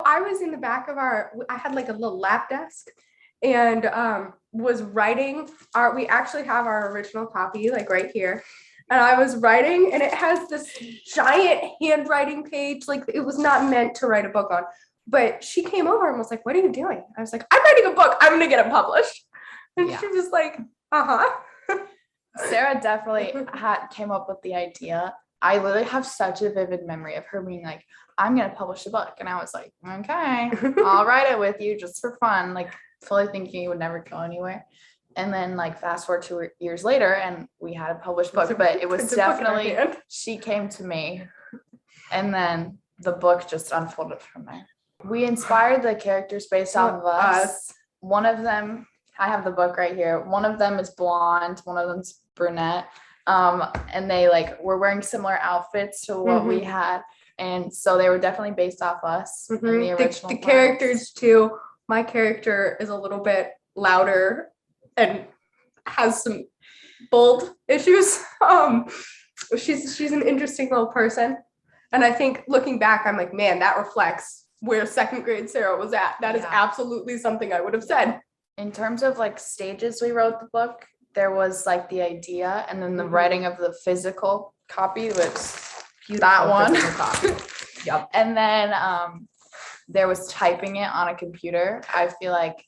I was in the back of I had like a little lap desk and was writing we actually have our original copy like right here. And I was writing and it has this giant handwriting page. Like it was not meant to write a book on, but she came over and was like, what are you doing? I was like, I'm writing a book. I'm going to get it published. And she was like, Sarah definitely came up with the idea. I literally have such a vivid memory of her being like, I'm going to publish a book. And I was like, okay, I'll write it with you just for fun. Like fully thinking it would never go anywhere. And then like fast forward 2 years later and we had a published book, but it was definitely, she came to me and then the book just unfolded from there. We inspired the characters based off of us. One of them, I have the book right here. One of them is blonde. One of them's brunette. And they like were wearing similar outfits to what we had. And so they were definitely based off us in the original. The characters too. My character is a little bit louder and has some bold issues. She's an interesting little person. And I think looking back, I'm like, man, that reflects where second grade Sarah was at. That is absolutely something I would have said. In terms of like stages we wrote the book, there was like the idea and then the writing of the physical copy was that one. Yep. And then there was typing it on a computer. I feel like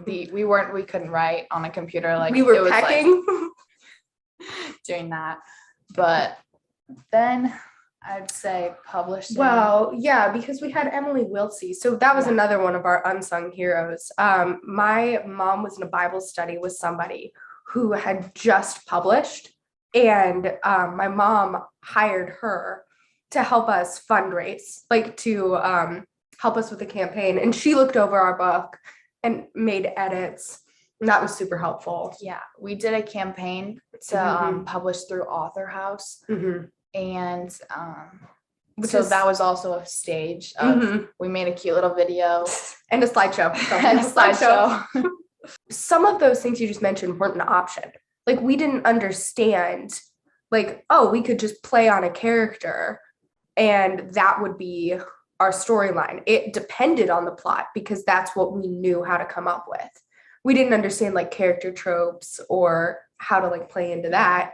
we couldn't write on a computer, like we were pecking doing that. But then I'd say publishing. Well, yeah, because we had Emily Wilsey. So that was another one of our unsung heroes. My mom was in a Bible study with somebody who had just published, and my mom hired her to help us fundraise, like to help us with the campaign. And she looked over our book and made edits. And that was super helpful. Yeah, we did a campaign to publish through Author House. And so that was also a stage of we made a cute little video and a slideshow. And a slideshow. Some of those things you just mentioned weren't an option. Like we didn't understand like, oh, we could just play on a character and that would be our storyline. It depended on the plot because that's what we knew how to come up with. We didn't understand like character tropes or how to like play into that.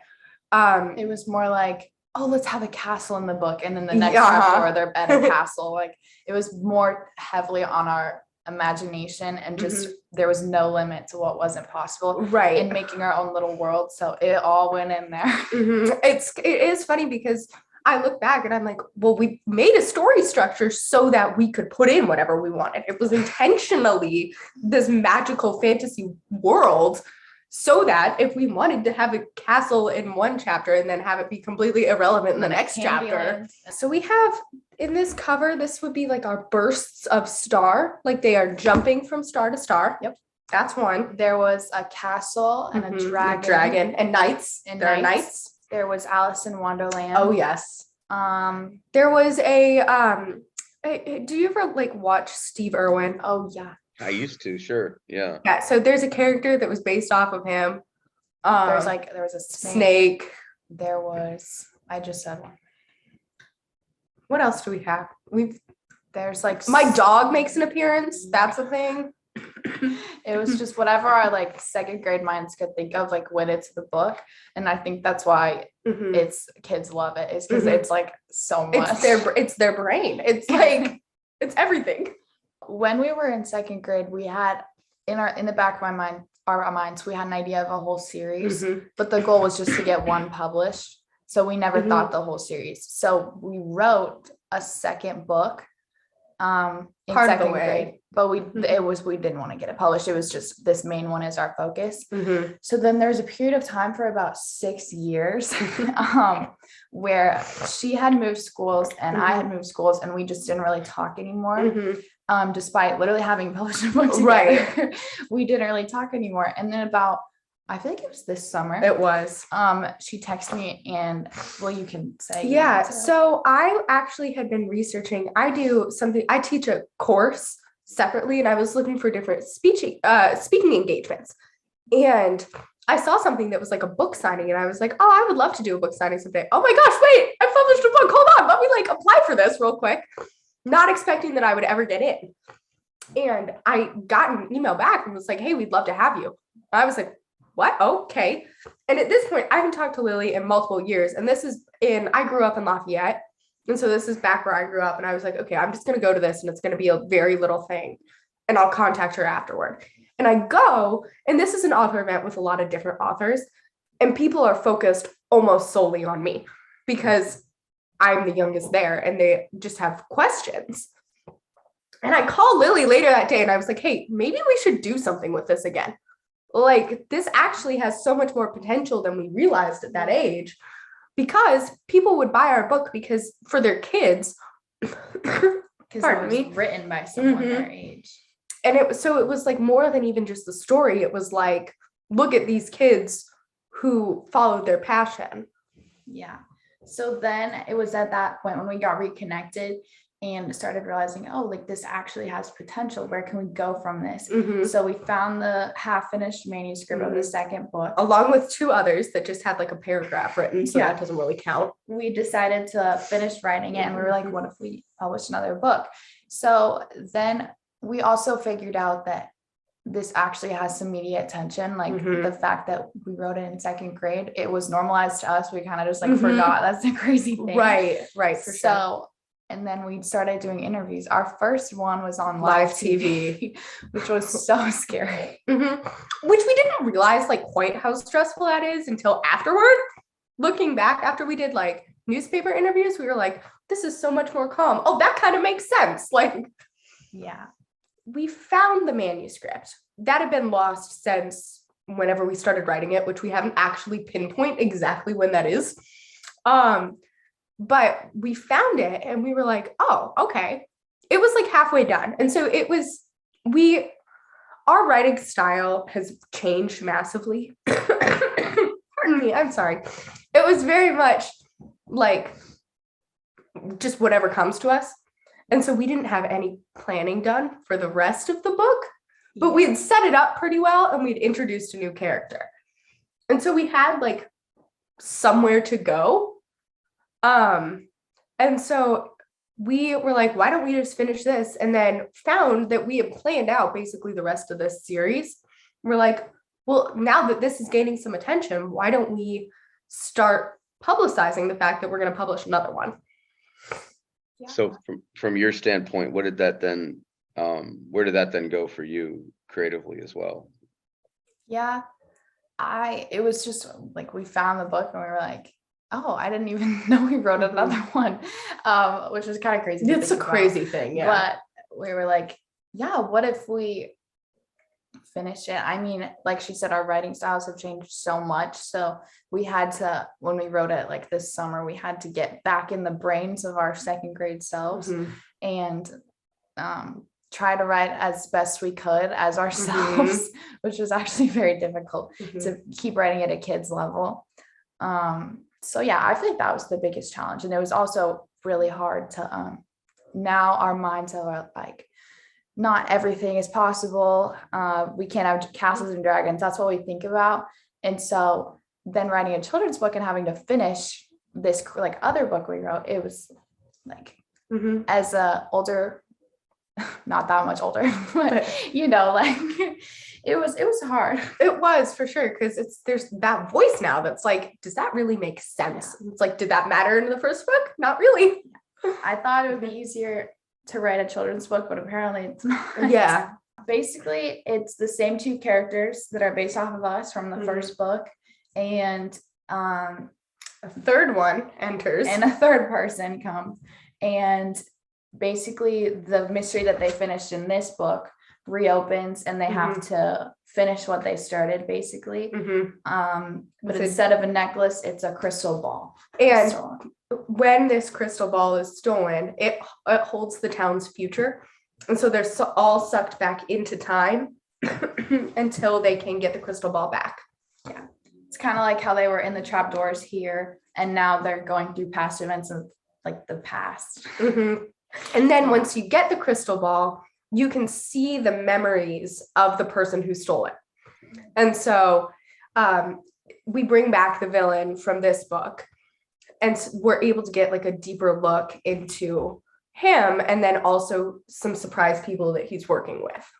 It was more like, oh, let's have a castle in the book. And then the next chapter, they're at a castle. Like it was more heavily on our imagination and just there was no limit to what wasn't possible. Right. In making our own little world. So it all went in there. It is funny because I look back and I'm like, well, we made a story structure so that we could put in whatever we wanted. It was intentionally this magical fantasy world so that if we wanted to have a castle in one chapter and then have it be completely irrelevant in the next chapter. So we have in this cover, this would be like our bursts of star, like they are jumping from star to star. Yep. That's one. There was a castle and a dragon. And knights. There are knights. There was Alice in Wonderland. Oh, yes. There was do you ever like watch Steve Irwin? Oh, yeah. I used to, sure. Yeah. Yeah. So there's a character that was based off of him. There was a snake. I just said one. What else do we have? There's like my dog makes an appearance. That's a thing. It was just whatever our like second grade minds could think of, like went into the book. And I think that's why kids love it, is because it's like so much. It's their brain. It's like it's everything. When we were in second grade, we had in the back of our minds, we had an idea of a whole series, but the goal was just to get one published. So we never thought the whole series. So we wrote a second book in second grade, but we didn't want to get it published. It was just this main one is our focus. So then there was a period of time for about 6 years where she had moved schools and I had moved schools, and we just didn't really talk anymore. Despite literally having published a book together, right. We didn't really talk anymore. And then I feel like it was this summer. It was. She texted me and, well, you can say. Yeah. So I actually had been researching. I teach a course separately, and I was looking for different speaking engagements. And I saw something that was like a book signing, and I was like, oh, I would love to do a book signing someday. Oh my gosh, wait, I published a book. Hold on. Let me like apply for this real quick. not expecting that I would ever get in. And I got an email back and was like, hey, we'd love to have you. I was like, what? Okay. And at this point, I haven't talked to Lillie in multiple years. And I grew up in Lafayette. And so this is back where I grew up. And I was like, okay, I'm just going to go to this and it's going to be a very little thing. And I'll contact her afterward. And I go, and this is an author event with a lot of different authors. And people are focused almost solely on me because I'm the youngest there and they just have questions. And I called Lillie later that day and I was like, hey, maybe we should do something with this again. Like, this actually has so much more potential than we realized at that age, because people would buy our book because for their kids, because it was written by someone their age. And it was like more than even just the story. It was like, look at these kids who followed their passion. Yeah. So then it was at that point when we got reconnected and started realizing, oh, like this actually has potential. Where can we go from this? So we found the half-finished manuscript of the second book, along with 2 others that just had like a paragraph written. So that doesn't really count. We decided to finish writing it and we were like, what if we published another book? So then we also figured out that this actually has some media attention. Like the fact that we wrote it in 2nd grade, it was normalized to us. We kind of just like forgot. That's a crazy thing. Right. For sure. And then we started doing interviews. Our first one was on live TV, which was so scary. Which we didn't realize like quite how stressful that is until afterward. Looking back, after we did like newspaper interviews, we were like, this is so much more calm. Oh, that kind of makes sense. Like, yeah. We found the manuscript that had been lost since whenever we started writing it, which we haven't actually pinpoint exactly when that is. But we found it and we were like, oh, okay. It was like halfway done. And so our writing style has changed massively. Pardon me, I'm sorry. It was very much like just whatever comes to us. And so we didn't have any planning done for the rest of the book, but we had set it up pretty well and we'd introduced a new character. And so we had like somewhere to go. And so we were like, why don't we just finish this? And then found that we had planned out basically the rest of this series. We're like, well, now that this is gaining some attention, why don't we start publicizing the fact that we're going to publish another one? Yeah. So from your standpoint, what did that then, where did that then go for you creatively as well? Yeah, it was just like, we found the book and we were like, oh, I didn't even know we wrote another one, which was kind of crazy. It's a crazy thing. Yeah. But we were like, yeah, what if we finish it? I mean, like she said, our writing styles have changed so much. So we had to, when we wrote it like this summer, we had to get back in the brains of our 2nd grade selves and try to write as best we could as ourselves, which was actually very difficult to keep writing at a kid's level. So yeah, I feel like that was the biggest challenge. And it was also really hard to, now our minds are like, not everything is possible. We can't have castles and dragons. That's what we think about. And so then writing a children's book and having to finish this like other book we wrote, it was like, as a older, not that much older, but you know, like it was hard. It was for sure. Cause there's that voice now that's like, does that really make sense? It's like, did that matter in the first book? Not really. I thought it would be easier to write a children's book, but apparently it's not. Yeah. Basically, it's the same 2 characters that are based off of us from the first book. And a third one enters. And a third person comes. And basically the mystery that they finished in this book reopens and they have to finish what they started basically. But instead of a necklace, it's a crystal ball. And when this crystal ball is stolen, it holds the town's future. And so they're all sucked back into time until they can get the crystal ball back. Yeah. It's kind of like how they were in the trapdoors here and now they're going through past events of like the past. And then once you get the crystal ball, you can see the memories of the person who stole it. And so we bring back the villain from this book and we're able to get like a deeper look into him and then also some surprise people that he's working with.